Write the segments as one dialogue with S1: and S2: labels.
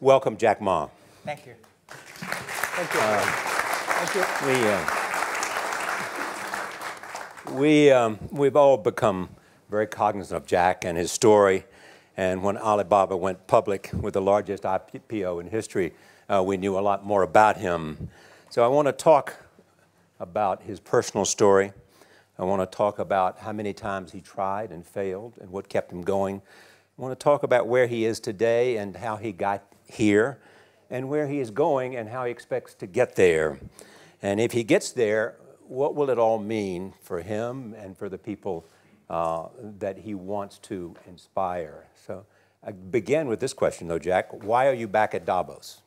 S1: welcome Jack Ma.
S2: Thank you. Thank you. Thank you.
S1: We've all become very cognizant of Jack and his story. And when Alibaba went public with the largest IPO in history, we knew a lot more about him. So I want to talk about his personal story. I want to talk about how many times he tried and failed and what kept him going. I want to talk about where he is today and how he got here, and where he is going and how he expects to get there. And if he gets there, what will it all mean for him and for the people that he wants to inspire? So I begin with this question, though, Jack. Why are you back at Davos?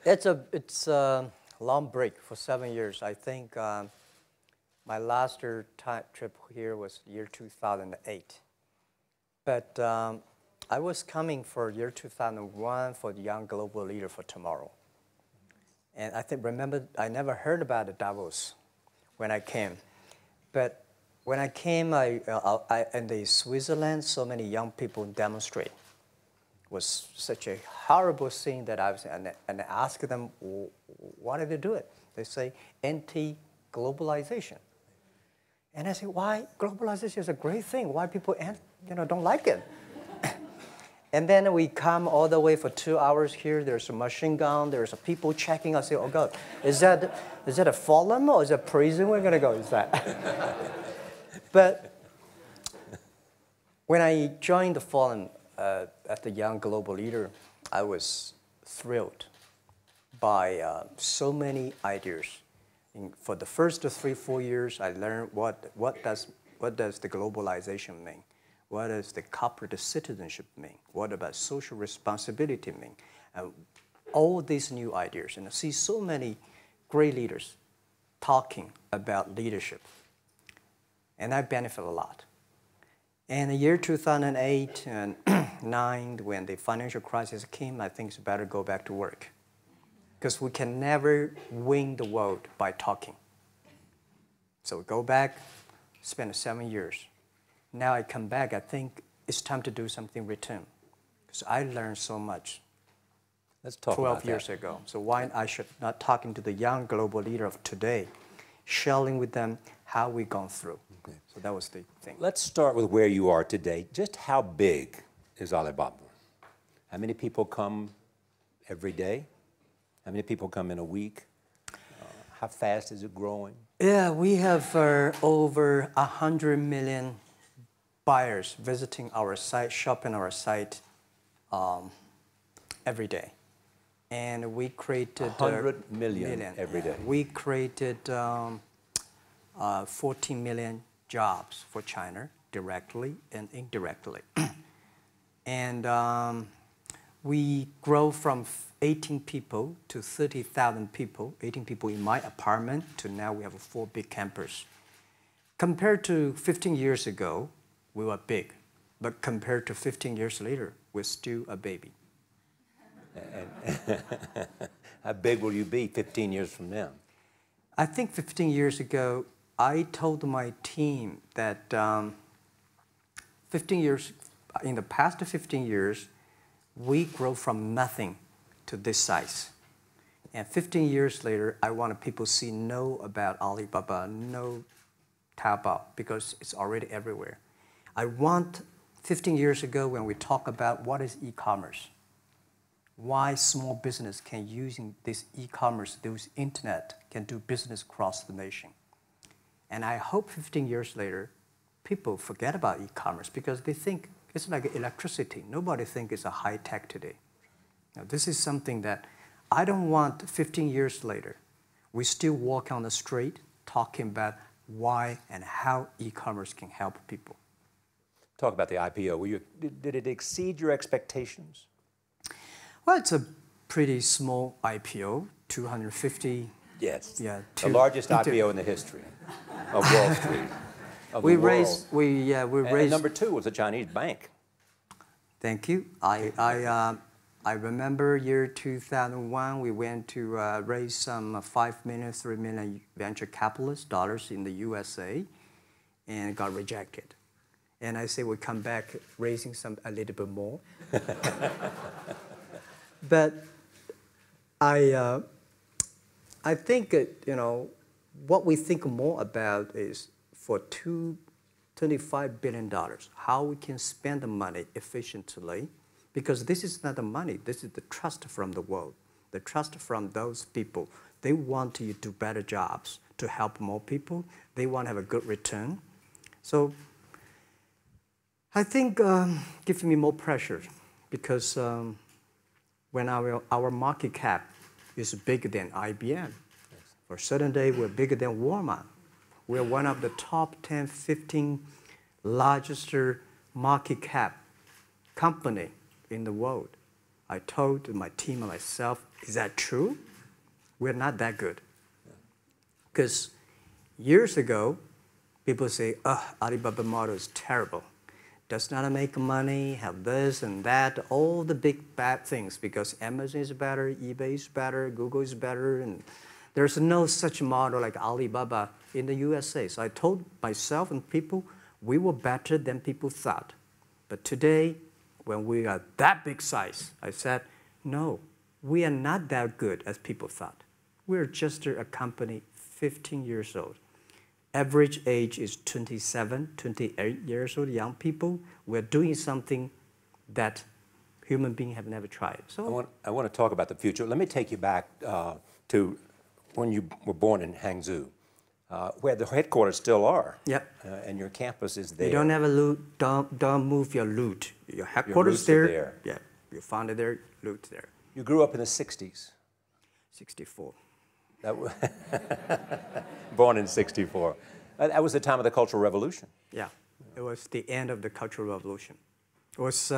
S2: It's a long break for 7 years. I think my last trip here was year 2008. But I was coming for year 2001 for the Young Global Leader for Tomorrow. And remember, I never heard about the Davos when I came. But when I came, in the Switzerland, so many young people demonstrate. It was such a horrible thing that I was, and I asked them, why did they do it? They say, anti-globalization. And I say, why? Globalization is a great thing. Why people don't like it? And then we come all the way for 2 hours here. There's a machine gun. There's people checking. I say, oh, God, is that a forum or is it a prison we're going to go? Is that? But when I joined the forum at the Young Global Leader, I was thrilled by so many ideas. For the first 3-4 years, I learned what does the globalization mean? What does the corporate citizenship mean? What about social responsibility mean? All these new ideas, and I see so many great leaders talking about leadership, and I benefit a lot. And the year 2008 and 2009, when the financial crisis came, I think it's better to go back to work, because we can never win the world by talking. So go back, spend 7 years. Now I come back, I think it's time to do something return. Because I learned so much.
S1: Let's talk
S2: 12 years ago. So why I should not talking to the young global leader of today, sharing with them how we've gone through. Okay. So that was the thing.
S1: Let's start with where you are today. Just how big is Alibaba? How many people come every day? How many people come in a week? How fast is it growing?
S2: Yeah, we have over 100 million buyers visiting our site, shopping our site every day. And we created
S1: 100 million every day.
S2: We created 14 million jobs for China, directly and indirectly. And we grow from 18 people to 30,000 people, 18 people in my apartment, to now we have 4 big campus. Compared to 15 years ago, we were big, but compared to 15 years later, we're still a baby.
S1: How big will you be 15 years from now?
S2: I think 15 years ago, I told my team that in the past 15 years, we grow from nothing to this size. And 15 years later, I want people to know about Alibaba, know Taobao, because it's already everywhere. I want 15 years ago when we talk about what is e-commerce, why small business can using this e-commerce, this internet, can do business across the nation. And I hope 15 years later, people forget about e-commerce because they think it's like electricity. Nobody thinks it's a high tech today. Now, this is something that I don't want 15 years later, we still walk on the street talking about why and how e-commerce can help people.
S1: Talk about the IPO. Did it exceed your expectations?
S2: Well, it's a pretty small IPO, 250.
S1: Yes, yeah, the largest IPO in the history of Wall Street. We raised.
S2: Number
S1: 2 was a Chinese bank.
S2: Thank you. I remember year 2001. We went to raise some 5 million, 3 million venture capitalist dollars in the USA, and got rejected. And I say we come back raising a little bit more. But I think, what we think more about is for $25 billion, how we can spend the money efficiently, because this is not the money, this is the trust from the world, the trust from those people. They want to do better jobs to help more people. They want to have a good return. So I think gives me more pressure, because when our market cap is bigger than IBM, for a certain day we're bigger than Walmart. We're one of the top 10, 15 largest market cap company in the world. I told my team and myself, is that true? We're not that good. Because years ago, people say, Alibaba model is terrible. Does not make money, have this and that, all the big bad things, because Amazon is better, eBay is better, Google is better, and there's no such model like Alibaba in the USA. So I told myself and people, we were better than people thought. But today, when we are that big size, I said, no, we are not that good as people thought. We're just a company 15 years old. Average age is 27, 28 years old, young people. We're doing something that human beings have never tried. So
S1: I want to talk about the future. Let me take you back to when you were born in Hangzhou, where the headquarters still are.
S2: Yep.
S1: And your campus is there.
S2: You don't have a loot, don't move your loot. Your headquarters there. Yeah, you found it there, loot there.
S1: You grew up in the 60s.
S2: 64.
S1: Born in 64. That was the time of the Cultural Revolution.
S2: Yeah, it was the end of the Cultural Revolution. It was,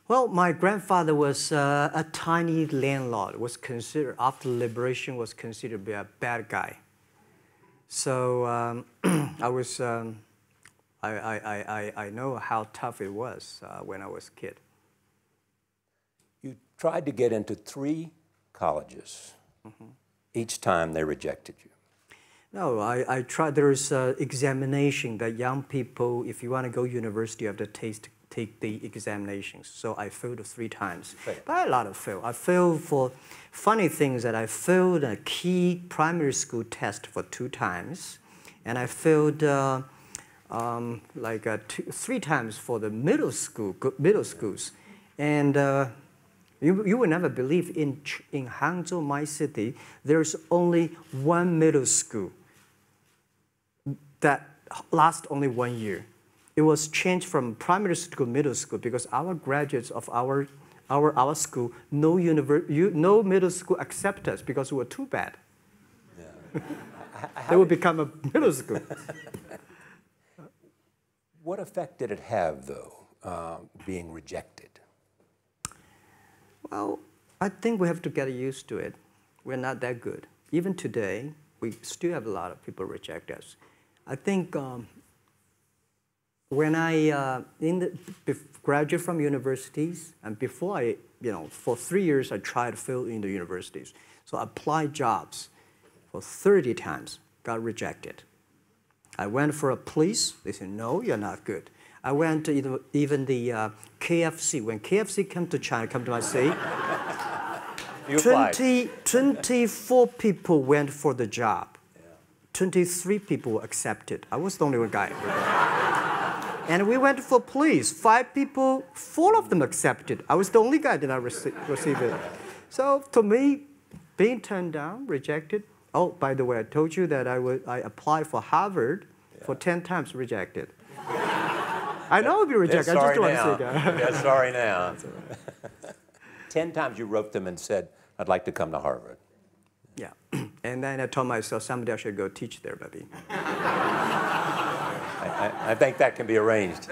S2: well, my grandfather was a tiny landlord. Was considered, after liberation, was considered to be a bad guy. So I was, I know how tough it was when I was a kid.
S1: You tried to get into 3 colleges. Mm-hmm. Each time they rejected you.
S2: No, I tried. There's an examination that young people, if you want to go to university, you have to take the examinations. So I failed 3 times. Right. But a lot of fail. I failed for funny things that I failed a key primary school test for 2 times. And I failed 3 times for the middle schools. And you will never believe in Hangzhou, my city, there's only 1 middle school that lasts only 1 year. It was changed from primary school to middle school because our graduates of our school, no middle school accept us because we were too bad. Yeah. They would become a middle school.
S1: What effect did it have, though, being rejected?
S2: Well, I think we have to get used to it. We're not that good. Even today, we still have a lot of people reject us. I think when I graduated from universities, and before for 3 years, I tried to fill in the universities. So I applied jobs for 30 times, got rejected. I went for a police. They said, no, you're not good. I went to even the KFC. When KFC came to China, come to my city, 24 people went for the job. 23 people were accepted. I was the only one guy. And we went for police. 5 people, 4 of them accepted. I was the only guy that I received it. So to me, being turned down, rejected. Oh, by the way, I told you that I applied for Harvard for 10 times, rejected. I know I'll be rejected. I just don't want to say that.
S1: Yeah, sorry now. 10 times you wrote them and said, I'd like to come to Harvard.
S2: Yeah. And then I told myself, someday I should go teach there, baby.
S1: I think that can be arranged.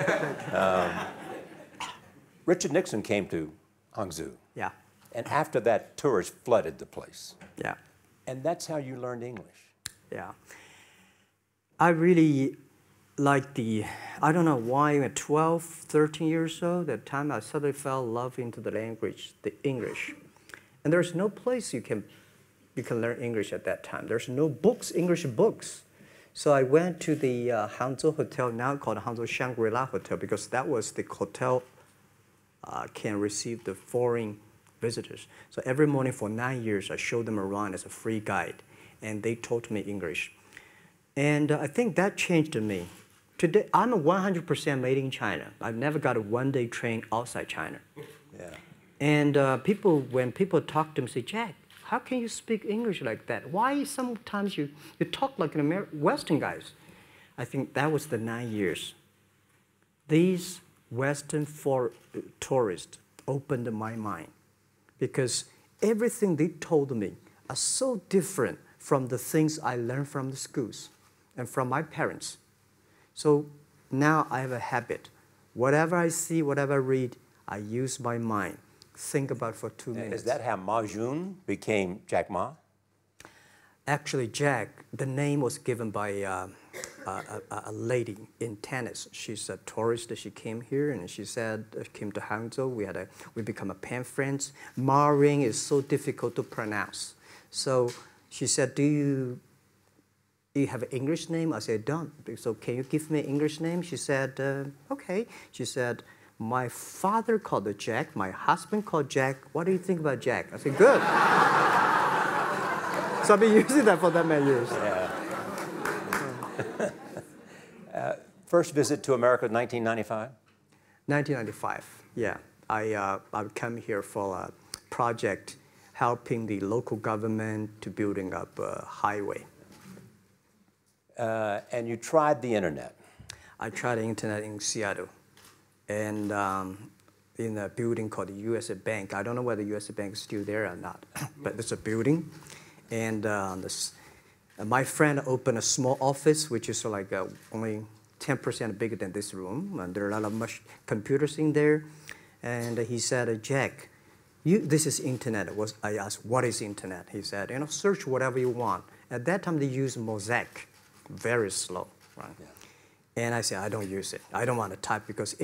S1: Richard Nixon came to Hangzhou.
S2: Yeah.
S1: And after that, tourists flooded the place.
S2: Yeah.
S1: And that's how you learned English.
S2: Yeah. I really like I don't know why at 12, 13 years old, that time I suddenly fell in love into the language, the English. And there's no place you can learn English at that time. There's no books, English books. So I went to the Hangzhou Hotel, now called Hangzhou Shangri-La Hotel, because that was the hotel can receive the foreign visitors. So every morning for 9 years, I showed them around as a free guide, and they taught me English. And I think that changed me. Today, I'm a 100% made in China. I've never got a one-day train outside China.
S1: Yeah.
S2: And when people talk to me, say, Jack, how can you speak English like that? Why sometimes you talk like an Western guys? I think that was the 9 years. These Western tourists opened my mind because everything they told me are so different from the things I learned from the schools and from my parents. So now I have a habit. Whatever I see, whatever I read, I use my mind. Think about for 2 minutes.
S1: Is that how Ma Jun became Jack Ma?
S2: Actually, Jack, the name was given by a lady in tennis. She's a tourist. She came here and she said, came to Hangzhou. We become a pen friends. Ma Ring is so difficult to pronounce. So she said, do you have an English name? I said, don't. So can you give me an English name? She said, okay. She said, my father called it Jack. My husband called Jack. What do you think about Jack? I said, good. So I've been using that for that many years.
S1: Yeah. First visit to America, 1995?
S2: 1995, yeah. I came here for a project helping the local government to building up a highway.
S1: And you tried the internet? I
S2: tried the internet in Seattle. And in a building called the U.S. Bank. I don't know whether the U.S. Bank is still there or not, but it's a building. And my friend opened a small office, which is like only 10% bigger than this room. And there are a lot of computers in there. And he said, Jack, this is internet. I asked, what is internet? He said, search whatever you want. At that time, they used Mosaic, very slow, right? Yeah. And I said, I don't use it. I don't want to type because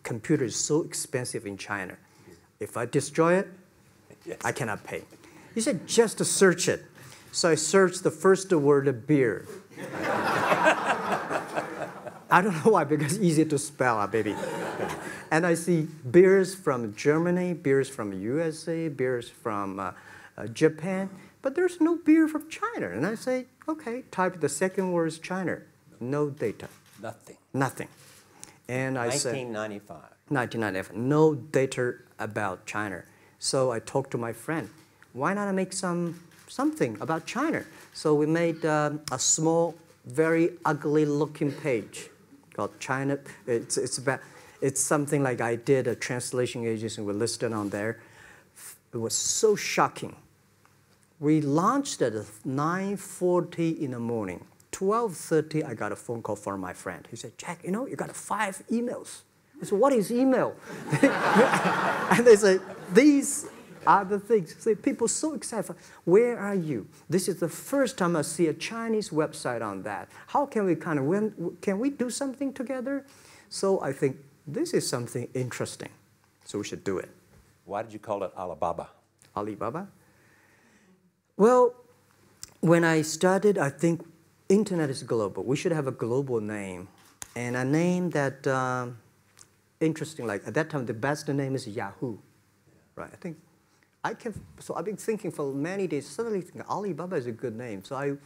S2: computer is so expensive in China. If I destroy it, yes, I cannot pay. He said, just to search it. So I searched the first word, beer. I don't know why, because it's easy to spell, baby. And I see beers from Germany, beers from USA, beers from Japan, but there's no beer from China. And I say, okay, type the second word is China. No data.
S1: Nothing.
S2: Nothing. And I said,
S1: 1995.
S2: 1995. No data about China. So I talked to my friend. Why not make something about China? So we made a small, very ugly-looking page called China. It's something like I did a translation agency. We listed on there. It was so shocking. We launched at 9:40 in the morning. 12:30, I got a phone call from my friend. He said, Jack, you got 5 emails. I said, what is email? And they said, these are the things. So people so excited. Where are you? This is the first time I see a Chinese website on that. How can we can we do something together? So I think this is something interesting. So we should do it.
S1: Why did you call it Alibaba?
S2: Alibaba? Well, when I started, I think internet is global. We should have a global name. And a name that, interesting, like at that time, the best name is Yahoo. Right, so I've been thinking for many days, suddenly thinking Alibaba is a good name. So I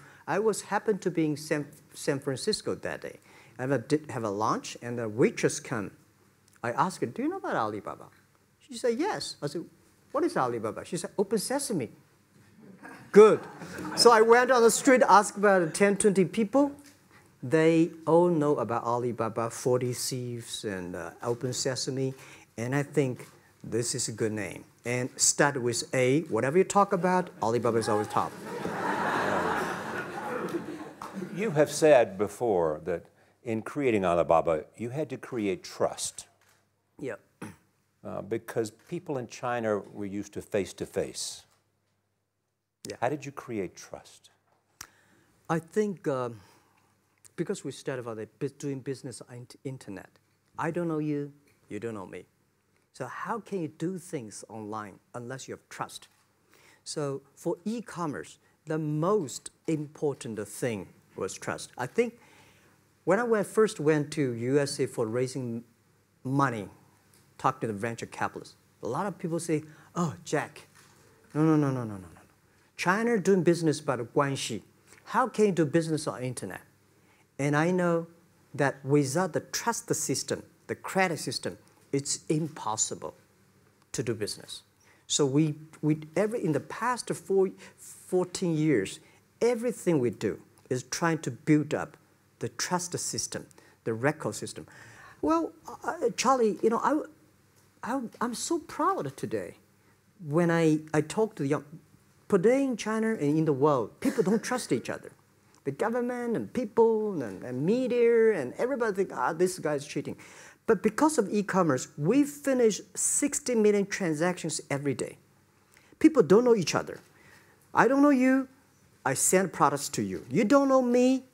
S2: happened to be in San Francisco that day. I did have a lunch, and the waitress came. I asked her, do you know about Alibaba? She said, yes. I said, what is Alibaba? She said, Open Sesame. Good. So I went on the street, asked about 10, 20 people. They all know about Alibaba, 40 Thieves, and Open Sesame. And I think this is a good name. And start with A. Whatever you talk about, Alibaba is always top.
S1: You have said before that in creating Alibaba, you had to create trust.
S2: Yep.
S1: Because people in China were used to face-to-face.
S2: Yeah.
S1: How did you create trust?
S2: I think because we started about doing business on the internet. I don't know you, you don't know me. So how can you do things online unless you have trust? So for e-commerce, the most important thing was trust. I think when I first went to USA for raising money, talk to the venture capitalists, a lot of people say, oh, Jack, no. China doing business by the guanxi. How can you do business on the internet? And I know that without the trust system, the credit system, it's impossible to do business. So in the past 14 years, everything we do is trying to build up the trust system, the record system. Well, Charlie, you know, I'm so proud today when I talk to the young. Today in China and in the world, people don't trust each other. The government and people and media and everybody think, this guy's cheating. But because of e-commerce, we finish 60 million transactions every day. People don't know each other. I don't know you, I send products to you. You don't know me,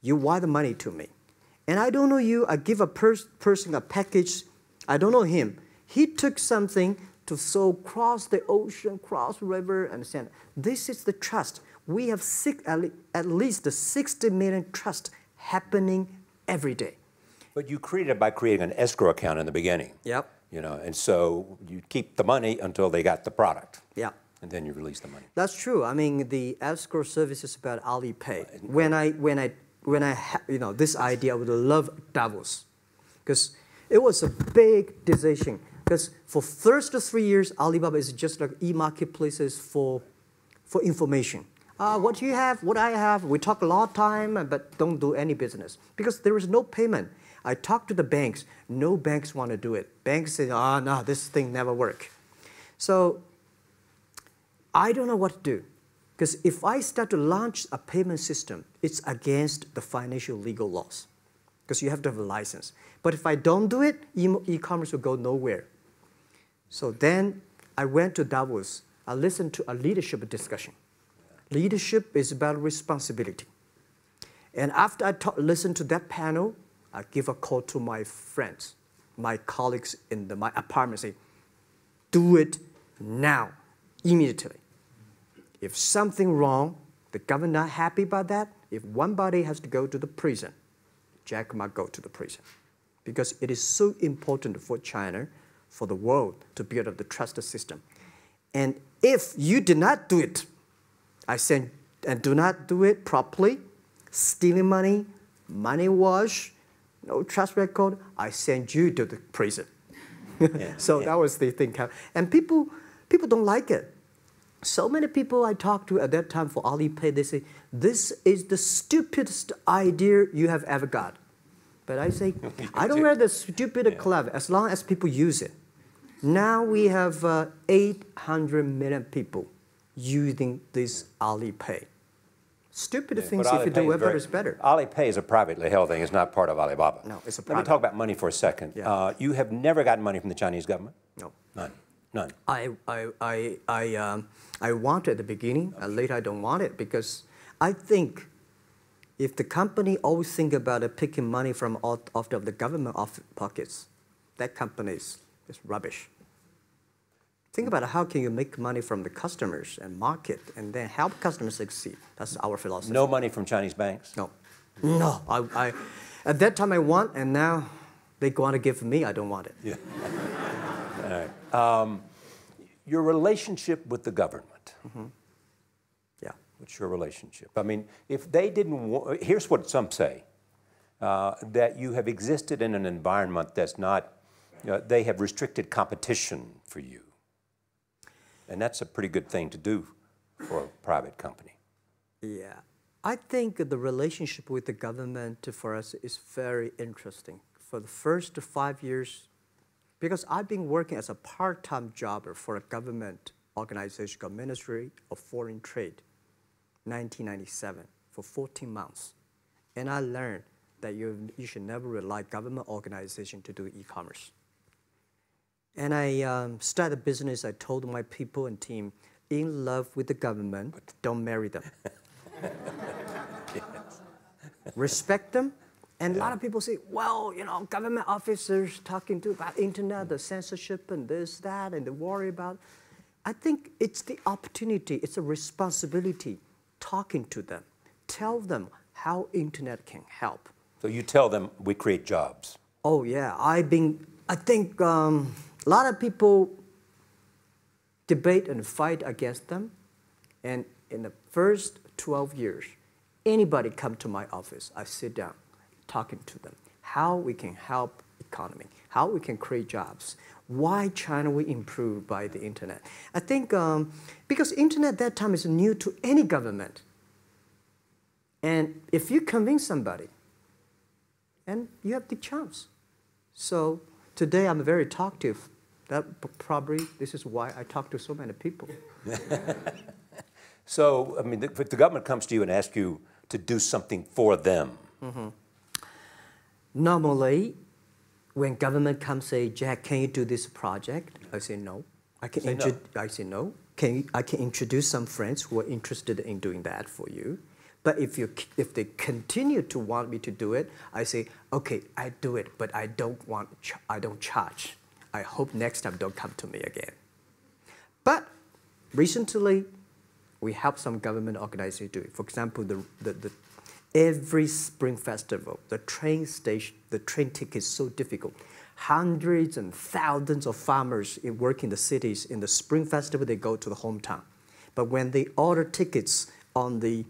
S2: you wire the money to me. And I don't know you, I give a person a package, I don't know him. He took something to cross the ocean, cross the river, and send. This is the trust. We have at least 60 million trust happening every day.
S1: But you created it by creating an escrow account in the beginning.
S2: Yep.
S1: You know, and so you keep the money until they got the product.
S2: Yeah.
S1: And then you release the money.
S2: That's true. I mean, the escrow service is about Alipay. This idea, I would love Davos, because it was a big decision. Because for first 3 years, Alibaba is just like e-marketplaces for information. What you have, what I have, we talk a lot of time, but don't do any business. Because there is no payment. I talk to the banks. No banks want to do it. Banks say, no, this thing never work. So I don't know what to do. Because if I start to launch a payment system, it's against the financial legal laws. Because you have to have a license. But if I don't do it, e-commerce will go nowhere. So then I went to Davos. I listened to a leadership discussion. Leadership is about responsibility. And after I listened to that panel, I give a call to my friends, my colleagues in my apartment, say, do it now, immediately. If something wrong, the government not happy about that, if one body has to go to the prison, Jack might go to the prison. Because it is so important for China, for the world, to build up the trust system. And if you do not do it, I said, and do not do it properly, stealing money, money wash, no trust record, I send you to the prison. So that was the thing. And people don't like it. So many people I talked to at that time for Alipay, they say, this is the stupidest idea you have ever got. But I say, I don't wear the stupid clever as long as people use it. Now we have 800 million people using this Alipay. Stupid things if you do it better is better.
S1: Alipay is a privately held thing. It's not part of Alibaba.
S2: No, it's a private.
S1: Let me talk about money for a second.
S2: Yeah.
S1: You have never gotten money from the Chinese government?
S2: No.
S1: None. None.
S2: I want it at the beginning, and later I don't want it, because I think if the company always think about picking money from out of the government pockets, that company is rubbish. Think about how can you make money from the customers and market and then help customers succeed. That's our philosophy.
S1: No money from Chinese banks?
S2: No. No. At that time I want, and now they want to give me, I don't want it.
S1: Yeah. All right. Your relationship with the government.
S2: Mm-hmm. Yeah.
S1: What's your relationship? I mean, if they didn't, here's what some say, that you have existed in an environment that's not, they have restricted competition for you. And that's a pretty good thing to do for a private company.
S2: Yeah. I think the relationship with the government for us is very interesting. For the first 5 years, because I've been working as a part-time jobber for a government organization called Ministry of Foreign Trade, 1997, for 14 months. And I learned that you should never rely on government organization to do e-commerce. And I started a business. I told my people and team, in love with the government, don't marry them.
S1: Yes.
S2: Respect them. And a lot of people say, well, government officers talking about internet, the censorship and this, that, and they worry about. I think it's the opportunity, it's a responsibility talking to them, tell them how internet can help.
S1: So you tell them we create jobs.
S2: Oh yeah, I think a lot of people debate and fight against them. And in the first 12 years, anybody come to my office, I sit down talking to them, how we can help economy, how we can create jobs, why China will improve by the internet. I think because internet at that time is new to any government. And if you convince somebody, and you have the chance. So today I'm very talkative. That probably, this is why I talk to so many people.
S1: So, I mean, if the government comes to you and asks you to do something for them.
S2: Normally, when government comes say, Jack, can you do this project? I say no. I say no. I can introduce some friends who are interested in doing that for you. But if they continue to want me to do it, I say, okay, I do it, but I don't charge. I hope next time don't come to me again. But recently, we help some government organizations do it. For example, every Spring Festival, the train ticket is so difficult. Hundreds and thousands of farmers work in the cities. In the Spring Festival, they go to the hometown. But when they order tickets on the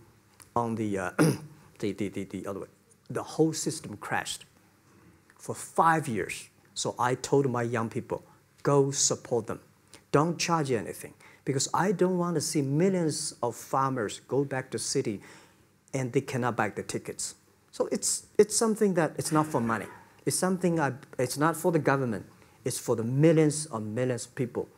S2: whole system crashed for 5 years. So I told my young people, go support them. Don't charge anything. Because I don't want to see millions of farmers go back to city and they cannot buy the tickets. So it's something that it's not for money. It's something it's not for the government. It's for the millions of people.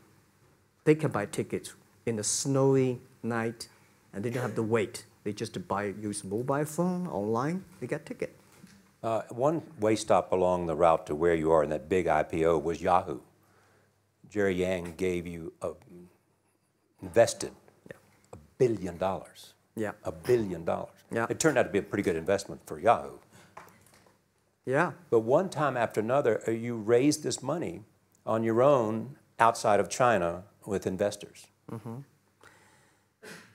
S2: They can buy tickets in a snowy night and they don't have to wait. They just use mobile phone, online, they get ticket.
S1: One way stop along the route to where you are in that big IPO was Yahoo. Jerry Yang gave you invested $1 billion.
S2: Yeah.
S1: $1 billion.
S2: Yeah.
S1: It turned out to be a pretty good investment for Yahoo.
S2: Yeah.
S1: But one time after another, you raised this money on your own outside of China with investors.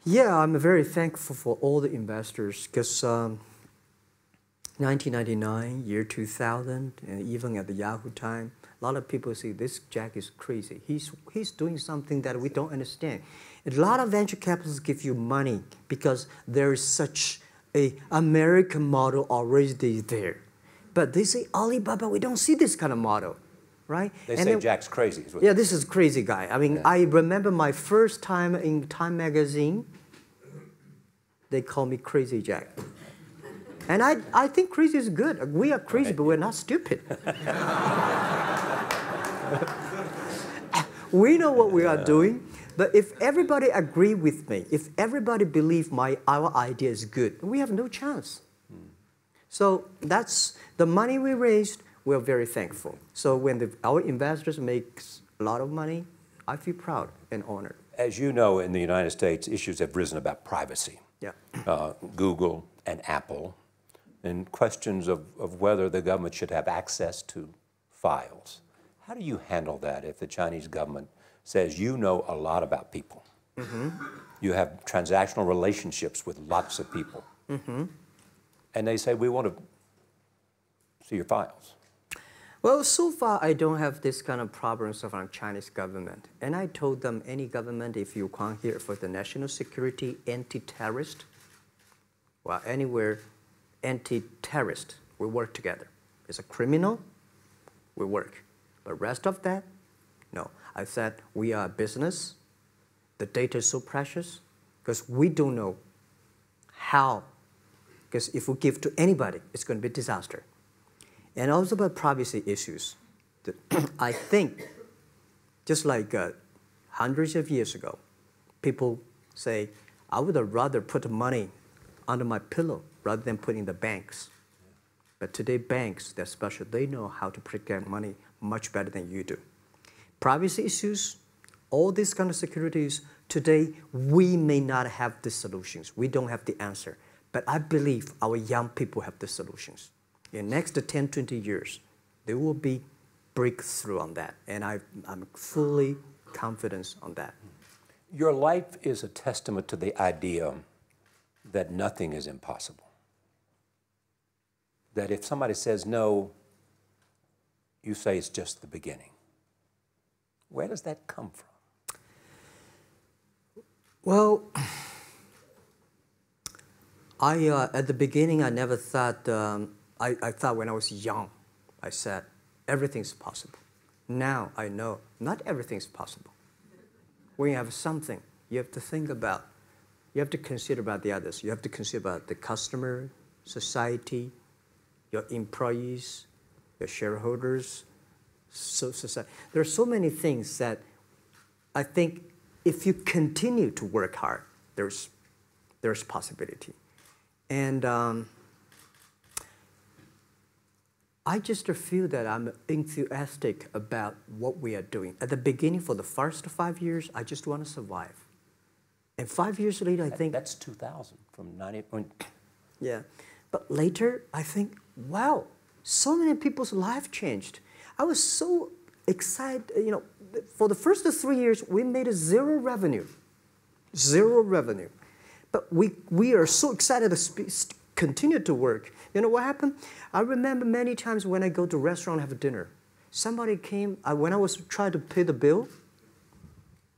S2: Yeah, I'm very thankful for all the investors because 1999, year 2000, and even at the Yahoo time, a lot of people say this Jack is crazy. He's doing something that we don't understand. A lot of venture capitalists give you money because there is such an American model already there. But they say, Alibaba, we don't see this kind of model, right?
S1: They say Jack's crazy.
S2: Yeah, this is crazy guy. I mean, I remember my first time in Time magazine, they call me Crazy Jack. And I think crazy is good. We are crazy, but we're not stupid. We know what we are doing, but if everybody agree with me, if everybody believe our idea is good, we have no chance. So that's the money we raised. We're very thankful. So when our investors make a lot of money, I feel proud and honored.
S1: As you know, in the United States, issues have risen about privacy.
S2: Yeah.
S1: Google and Apple, and questions of whether the government should have access to files. How do you handle that if the Chinese government says you know a lot about people? You have transactional relationships with lots of people. And they say, we want to see your files.
S2: Well, so far, I don't have this kind of problems from Chinese government. And I told them, any government, if you come here for the national security, anti-terrorist, well, anywhere, anti-terrorist, we work together. It's a criminal, we work. But rest of that, no. I said, we are a business. The data is so precious because we don't know how. Because if we give to anybody, it's going to be a disaster. And also about privacy issues. I think, just like hundreds of years ago, people say, I would rather put money under my pillow rather than put in the banks. But today, banks, they're special. They know how to protect money much better than you do. Privacy issues, all these kind of securities, today, we may not have the solutions. We don't have the answer. But I believe our young people have the solutions. In the next 10, 20 years, there will be breakthrough on that. And I'm fully confident on that.
S1: Your life is a testament to the idea that nothing is impossible. That if somebody says no, you say it's just the beginning. Where does that come from?
S2: Well, at the beginning, I never thought, I thought when I was young, I said, everything's possible. Now I know not everything's possible. When you have something, you have to think about, you have to consider about the others. You have to consider about the customer, society, your employees, your shareholders, society. There are so many things that I think if you continue to work hard, there's possibility. And I just feel that I'm enthusiastic about what we are doing. At the beginning, for the first 5 years, I just want to survive. And 5 years later, I think...
S1: That's 2000, from 90...
S2: Yeah. But later, I think, wow, so many people's life changed. I was so excited. You know, for the first 3 years, we made zero revenue. Zero revenue. But we are so excited to continue to work. You know what happened? I remember many times when I go to a restaurant and have dinner, somebody came, when I was trying to pay the bill,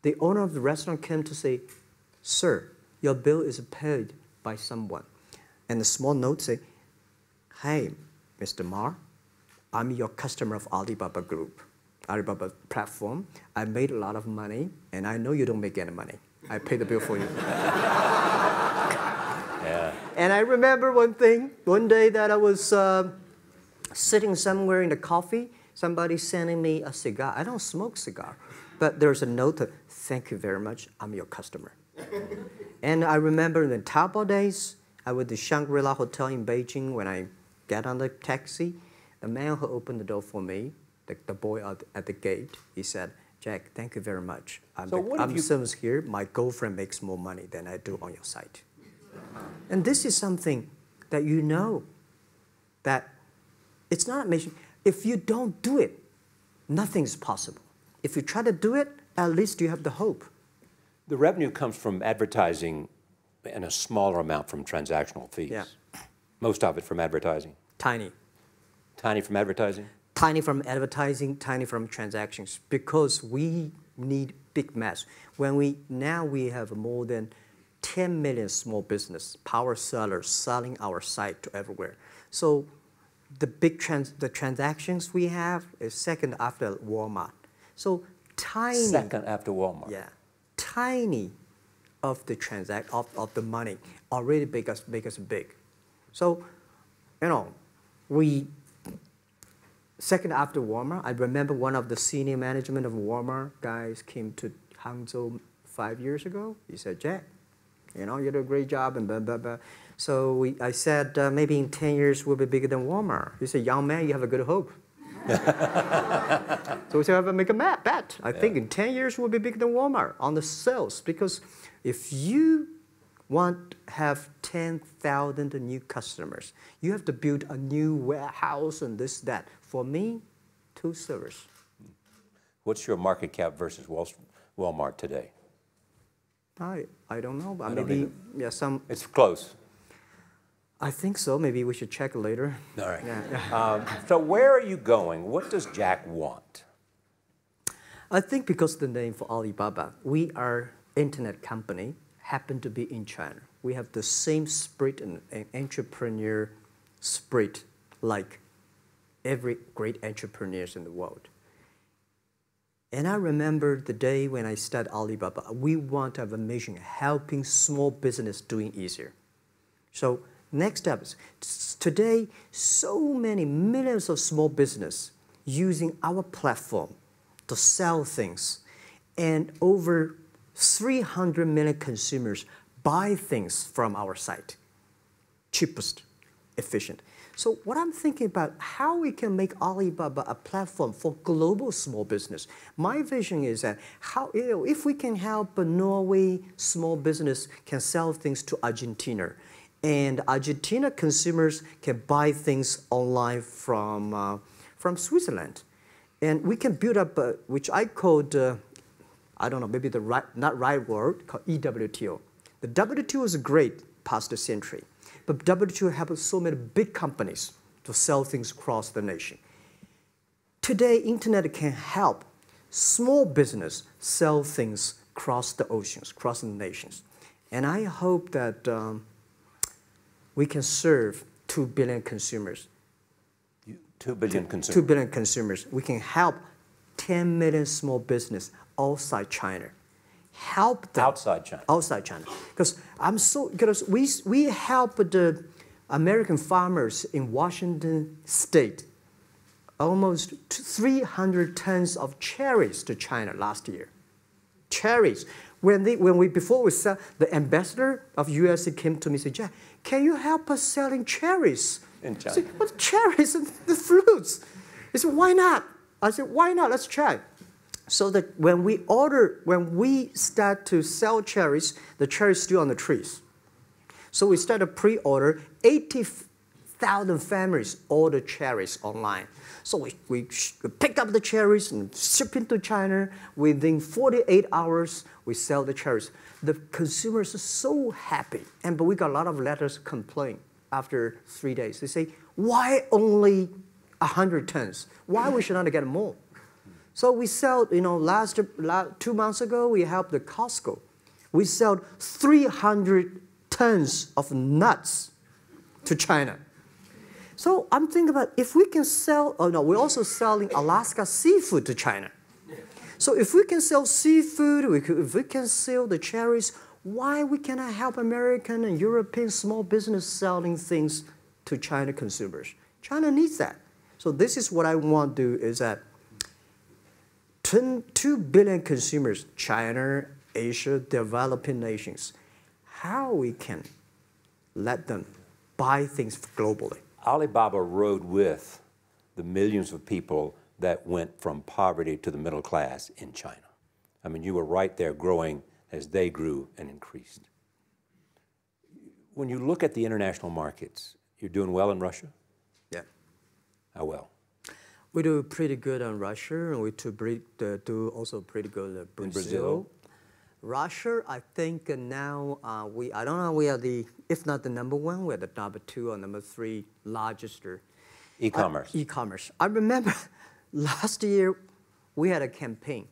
S2: the owner of the restaurant came to say, "Sir, your bill is paid by someone." And a small note say, "Hey, Mr. Ma, I'm your customer of Alibaba Group, Alibaba platform. I made a lot of money, and I know you don't make any money. I pay the bill for you."
S1: Yeah.
S2: And I remember one day that I was sitting somewhere in the coffee, somebody sending me a cigar. I don't smoke cigar, but there's a note, "Thank you very much, I'm your customer." And I remember in the Taobao days, I was at the Shangri-La Hotel in Beijing. When I get on the taxi, the man who opened the door for me, the boy at the gate, he said, "Jack, thank you very much. I'm service here. My girlfriend makes more money than I do on your site." And this is something that you know that it's not amazing. If you don't do it, nothing's possible. If you try to do it, at least you have the hope.
S1: The revenue comes from advertising and a smaller amount from transactional fees.
S2: Yeah.
S1: Most of it from advertising.
S2: Tiny.
S1: Tiny from advertising?
S2: Tiny from advertising, tiny from transactions, because we need big mass. Now we have more than 10 million small business power sellers selling our site to everywhere. So the transactions we have is second after Walmart. So tiny.
S1: Second after Walmart.
S2: Yeah, tiny of the of the money already make us big. So, you know, second after Walmart. I remember one of the senior management of Walmart guys came to Hangzhou 5 years ago. He said, "Jack, you know, you did a great job," and blah, blah, blah. So I said, maybe in 10 years we'll be bigger than Walmart. He said, "Young man, you have a good hope." So we said, make a bet. I think in 10 years we'll be bigger than Walmart on the sales. Because if you want to have 10,000 new customers, you have to build a new warehouse and this, that. For me, 2 servers.
S1: What's your market cap versus Walmart today?
S2: I don't know, but
S1: maybe
S2: some.
S1: It's close.
S2: I think so. Maybe we should check later.
S1: All right.
S2: Yeah.
S1: So where are you going? What does Jack want?
S2: I think because of the name for Alibaba, we are internet company, happen to be in China. We have the same spirit and entrepreneur spirit like every great entrepreneurs in the world. And I remember the day when I started Alibaba, we want to have a mission helping small business doing easier. So next step is, today, so many millions of small business using our platform to sell things, and over 300 million consumers buy things from our site. Cheapest, efficient. So what I'm thinking about, how we can make Alibaba a platform for global small business. My vision is that if we can help a Norway small business can sell things to Argentina, and Argentina consumers can buy things online from Switzerland. And we can build up, which I called, I don't know, maybe not right word, called EWTO. The WTO is great, past century. But WTO helped so many big companies to sell things across the nation. Today, internet can help small business sell things across the oceans, across the nations. And I hope that we can serve 2 billion consumers.
S1: 2 billion consumers.
S2: 2 billion consumers. We can help 10 million small business outside China. Help them.
S1: Outside China.
S2: Outside China. Because we help the American farmers in Washington State almost 300 tons of cherries to China last year. Cherries. Before we sell, the ambassador of USA came to me and said, Jack, can you help us selling cherries?
S1: In China.
S2: I said, what cherries and the fruits? He said, why not? I said, why not? Let's try. So that when we start to sell cherries, the cherries still on the trees. So we start a pre-order, 80,000 families order cherries online. So we pick up the cherries and ship into China. Within 48 hours, we sell the cherries. The consumers are so happy. But we got a lot of letters complaint after 3 days. They say, why only 100 tons? Why we should not get more? So we sell, 2 months ago, we helped the Costco. We sold 300 tons of nuts to China. So I'm thinking about if we can sell, we're also selling Alaska seafood to China. So if we can sell seafood, if we can sell the cherries, why we cannot help American and European small business selling things to China consumers? China needs that. So this is what I want to do is that 2 billion consumers, China, Asia, developing nations, how we can let them buy things globally.
S1: Alibaba rode with the millions of people that went from poverty to the middle class in China. I mean, you were right there growing as they grew and increased. When you look at the international markets, you're doing well in Russia?
S2: Yeah.
S1: How well?
S2: We do pretty good on Russia, and we do also pretty good in Brazil.
S1: In Brazil?
S2: Russia, I think now I don't know, we are if not the number 1, we're the number 2 or number 3 largest.
S1: E-commerce.
S2: E-commerce. I remember last year we had a campaign.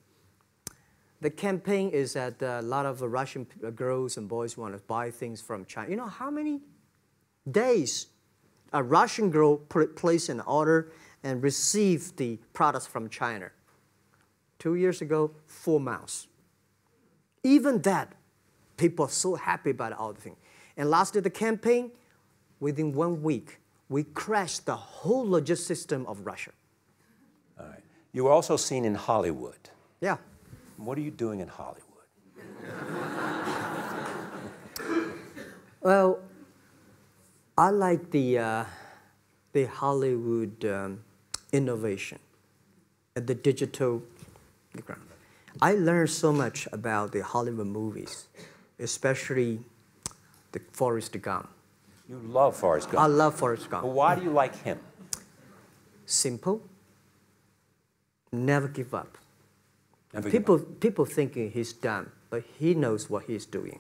S2: The campaign is that a lot of Russian girls and boys want to buy things from China. You know how many days a Russian girl placed an order and received the products from China? 2 years ago, 4 months. Even that, people are so happy about all the things. And last year, the campaign, within 1 week, we crashed the whole logistics system of Russia.
S1: All right. You were also seen in Hollywood.
S2: Yeah.
S1: What are you doing in Hollywood?
S2: Well, I like the Hollywood innovation and the digital background. I learned so much about the Hollywood movies, especially the Forrest Gump.
S1: You love Forrest Gump.
S2: I love Forrest Gump.
S1: Well, why do you like him?
S2: Simple. Never give up.
S1: Never give up.
S2: People thinking he's done, but he knows what he's doing.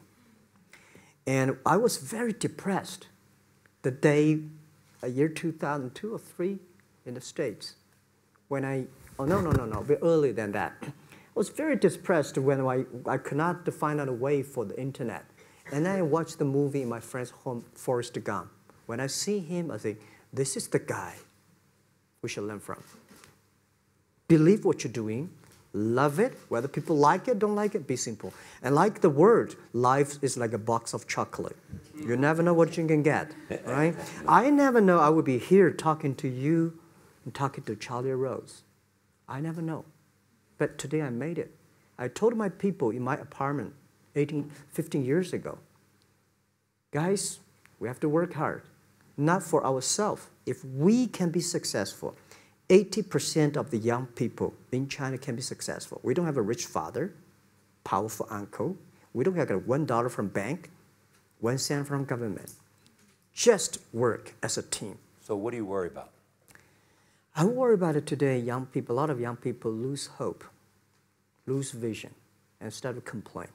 S2: And I was very depressed the day, year 2002 or 3 in the States, when a bit earlier than that. I was very depressed when I could not find out a way for the internet. And then I watched the movie in my friend's home, Forrest Gump. When I see him, I think, this is the guy we should learn from. Believe what you're doing, love it, whether people like it, don't like it, be simple. And like the word, life is like a box of chocolate. You never know what you can get, right? I never know I would be here talking to you and talking to Charlie Rose. I never know. But today I made it. I told my people in my apartment 15 years ago, guys, we have to work hard, not for ourselves. If we can be successful, 80% of the young people in China can be successful. We don't have a rich father, powerful uncle. We don't have $1 from bank, 1 cent from government. Just work as a team.
S1: So what do you worry about?
S2: I worry about it today. Young people, a lot of young people lose hope, lose vision, and start to complain.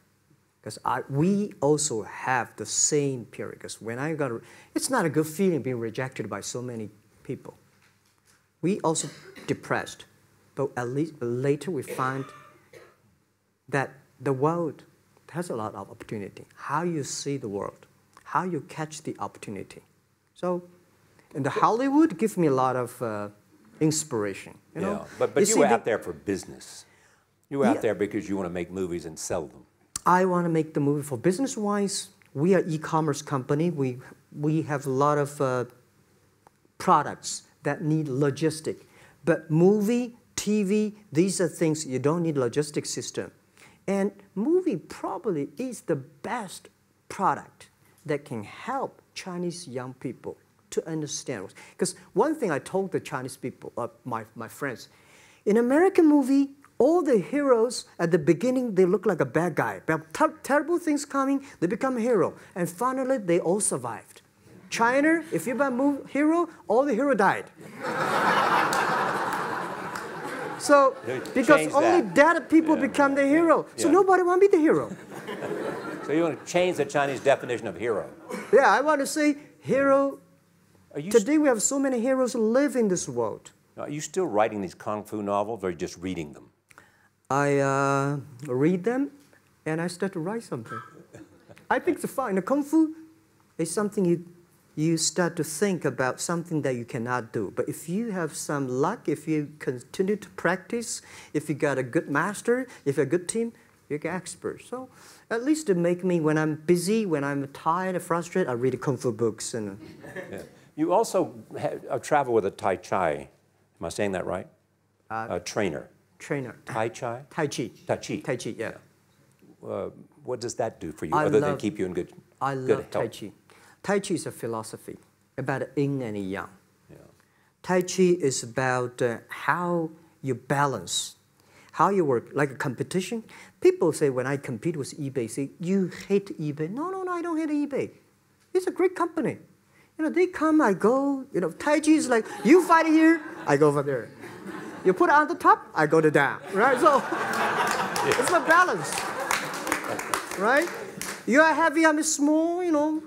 S2: Because we also have the same period. Because when I got, it's not a good feeling being rejected by so many people. We also depressed, but at least later we find that the world has a lot of opportunity. How you see the world, how you catch the opportunity. So, and the Hollywood gives me a lot of inspiration. You know?
S1: But you were out there for business. You were out there because you want to make movies and sell them.
S2: I want to make the movie for business-wise. We are e-commerce company. We have a lot of products that need logistic. But movie, TV, these are things you don't need logistic system. And movie probably is the best product that can help Chinese young people to understand. Because one thing I told the Chinese people, my friends, in American movie, all the heroes at the beginning, they look like a bad guy. Terrible things coming, they become a hero. And finally, they all survived. China, if you're a hero, all the hero died. So, because only dead people become the hero. So nobody want to be the hero.
S1: So you want to change the Chinese definition of hero?
S2: Yeah, I want to say hero. Today we have so many heroes who live in this world.
S1: Are you still writing these kung fu novels, or are you just reading them?
S2: I read them, and I start to write something. I think it's fun. The kung fu is something you start to think about something that you cannot do. But if you have some luck, if you continue to practice, if you got a good master, if you're a good team, you're an expert. So at least to make me, when I'm busy, when I'm tired or frustrated, I read kung fu books. And
S1: You also travel with a Tai Chi. Am I saying that right? A trainer.
S2: Trainer.
S1: Tai Chi?
S2: Tai Chi.
S1: Tai Chi.
S2: Tai Chi, yeah.
S1: What does that do for you, other than keep you in good health?
S2: I love Tai Chi. Tai Chi is a philosophy about yin and yang. Yeah. Tai Chi is about how you balance, how you work, like a competition. People say when I compete with eBay, say, you hate eBay. No, no, no, I don't hate eBay. It's a great company. You know, they come, I go. You know, Tai Chi is like, you fight here, I go over there. You put it on the top, I go to down, right? So it's a balance, right? You are heavy, I'm small, you know.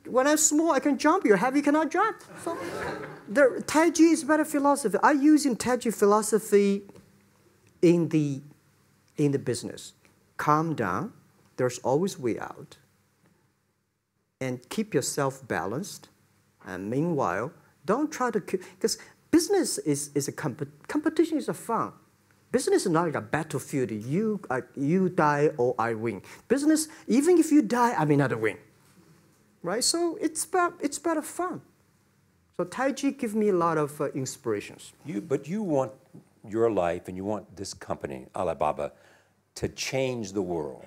S2: When I'm small, I can jump. You're heavy, you cannot jump. So the Tai Chi is better philosophy. I use in Tai Chi philosophy in the business. Calm down. There's always way out. And keep yourself balanced. And meanwhile, don't try to, because business is a competition is a fun. Business is not like a battlefield. You die or I win. Business, even if you die, I may not win. Right? So it's better fun. So Tai Chi gives me a lot of inspirations.
S1: But you want your life and you want this company, Alibaba, to change the world.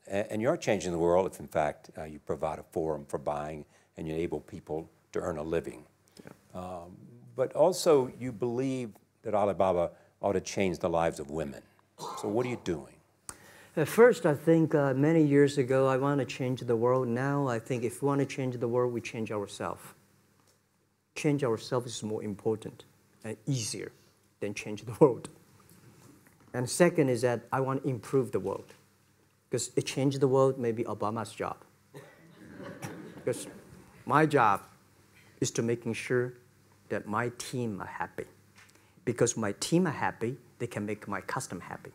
S1: And you're changing the world if, in fact, you provide a forum for buying and you enable people to earn a living. Yeah. But also, you believe that Alibaba ought to change the lives of women. So what are you doing?
S2: At first, I think many years ago, I want to change the world. Now, I think if we want to change the world, we change ourselves. Change ourselves is more important and easier than change the world. And second is that I want to improve the world. Because it changed the world may be Obama's job. Because my job is to making sure that my team are happy. Because my team are happy, they can make my customer happy.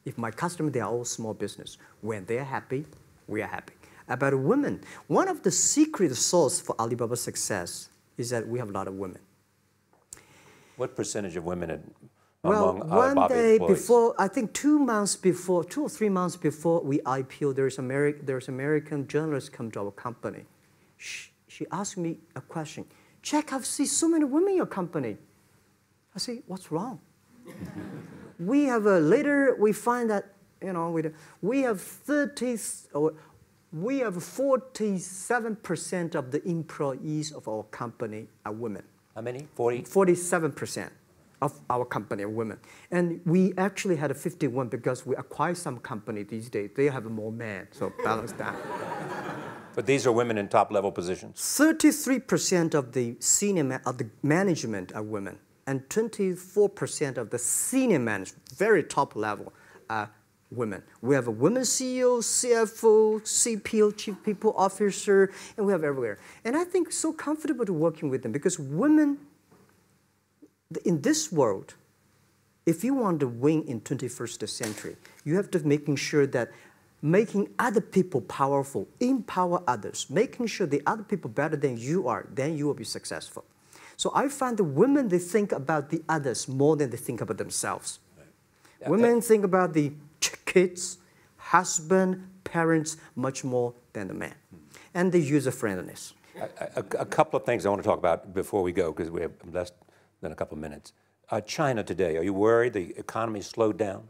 S2: If my customer, they are all small business. When they're happy, we are happy. About women, one of the secret source for Alibaba's success is that we have a lot of women.
S1: What percentage of women
S2: well,
S1: among
S2: one
S1: Alibaba
S2: day
S1: employees?
S2: before, I think 2 months before, 2 or 3 months before we IPO, there's American journalist come to our company. She asked me a question. Jack, I've seen so many women in your company. I say, what's wrong? We have later we find that we have 47% of the employees of our company are women.
S1: How many? 40?
S2: 47% of our company are women. And we actually had a 51 because we acquired some company these days. They have more men, so balance that.
S1: But these are women in top-level positions?
S2: 33% of the management are women, and 24% of the senior management, very top level, are women. We have a women CEO, CFO, CPO, Chief People Officer, and we have everywhere. And I think so comfortable to working with them because women, in this world, if you want to win in 21st century, you have to making sure that making other people powerful, empower others, making sure the other people better than you are, then you will be successful. So I find the women, they think about the others more than they think about themselves. Right. Yeah, women think about the kids, husband, parents, much more than the man. And the user-friendliness.
S1: A couple of things I want to talk about before we go, because we have less than a couple of minutes. China today, are you worried the economy slowed down?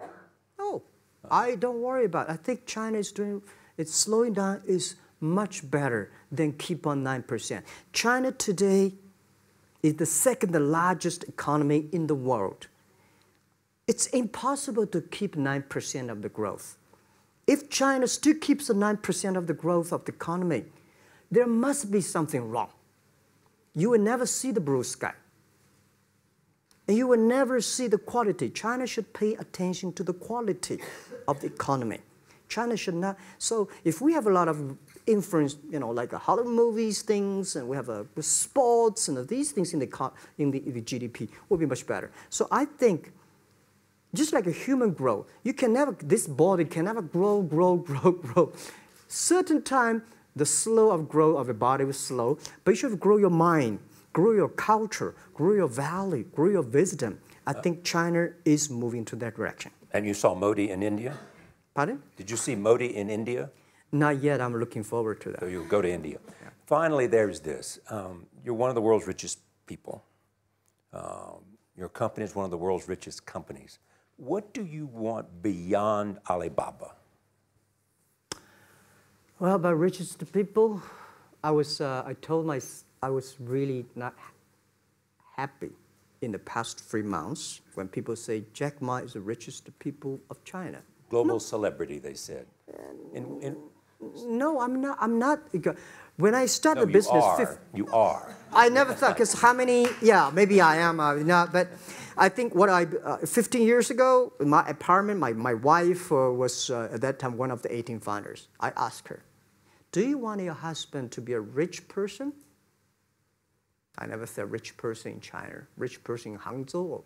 S2: No, I don't worry about it. I think China is doing, it's slowing down is much better than keep on 9%. China today is the second largest economy in the world. It's impossible to keep 9% of the growth. If China still keeps the 9% of the growth of the economy, there must be something wrong. You will never see the blue sky. And you will never see the quality. China should pay attention to the quality of the economy. China should not. So if we have a lot of influence, you know, like Hollywood movies, things, and we have sports and these things in the GDP, will be much better. So I think, just like a human growth, you can never, this body can never grow. Certain time, the slow of growth of a body is slow, but you should grow your mind, grow your culture, grow your value, grow your wisdom. I think China is moving to that direction.
S1: And you saw Modi in India?
S2: Pardon?
S1: Did you see Modi in India?
S2: Not yet. I'm looking forward to that.
S1: So you'll go to India.
S2: Yeah.
S1: Finally, there's this. You're one of the world's richest people. Your company is one of the world's richest companies. What do you want beyond Alibaba?
S2: Well, about richest people, I was really not happy in the past 3 months when people say Jack Ma is the richest people of China.
S1: Global celebrity, they said.
S2: No, I'm not. When I started business,
S1: you are.
S2: I never thought, because how many? Yeah, maybe I am. Not, but I think 15 years ago, in my apartment, my wife was at that time one of the 18 founders. I asked her, "Do you want your husband to be a rich person?" I never said rich person in China, rich person in Hangzhou,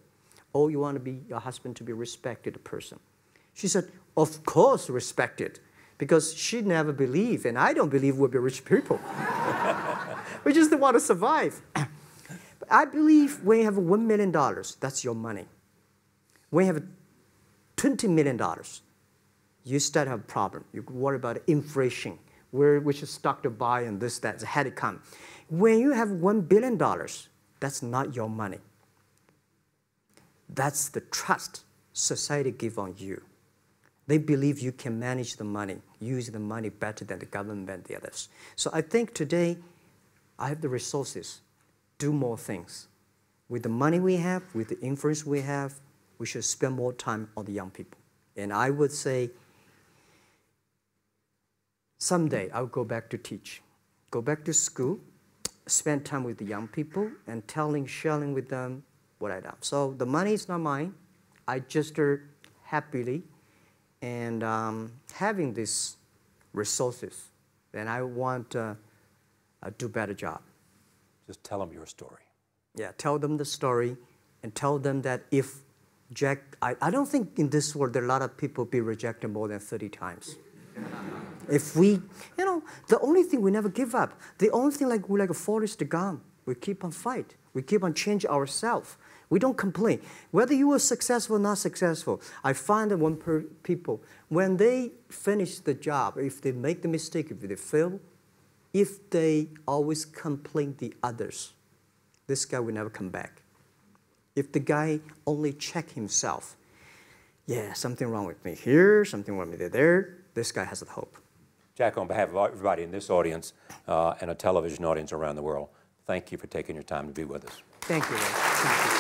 S2: or you want to be your husband to be a respected person. She said, "Of course, respected." Because she never believed, and I don't believe we'll be rich people. We just want to survive. But I believe when you have $1 million, that's your money. When you have $20 million, you start to have a problem. You worry about inflation, which stock to buy and this, that, how it come. When you have $1 billion, that's not your money. That's the trust society gives on you. They believe you can manage the money, use the money better than the government and the others. So I think today, I have the resources, do more things. With the money we have, with the influence we have, we should spend more time on the young people. And I would say, someday I'll go back to teach. Go back to school, spend time with the young people, and sharing with them what I done. So the money is not mine. I just happily and having these resources, then I want to do a better job.
S1: Just tell them your story.
S2: Yeah, tell them the story and tell them that if Jack, I don't think in this world there are a lot of people be rejected more than 30 times. If we, the only thing we never give up, the only thing we're like a Forrest Gump, we keep on fight, we keep on changing ourselves. We don't complain. Whether you were successful or not successful, I find that people, when they finish the job, if they make the mistake, if they fail, if they always complain the others, this guy will never come back. If the guy only check himself, yeah, something wrong with me here, something wrong with me there, this guy has a hope.
S1: Jack, on behalf of everybody in this audience and a television audience around the world, thank you for taking your time to be with us.
S2: Thank you, Ray. Thank you.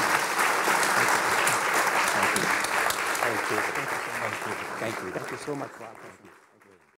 S1: Thank you. Thank you. Thank you.
S2: Thank you so much, Rob.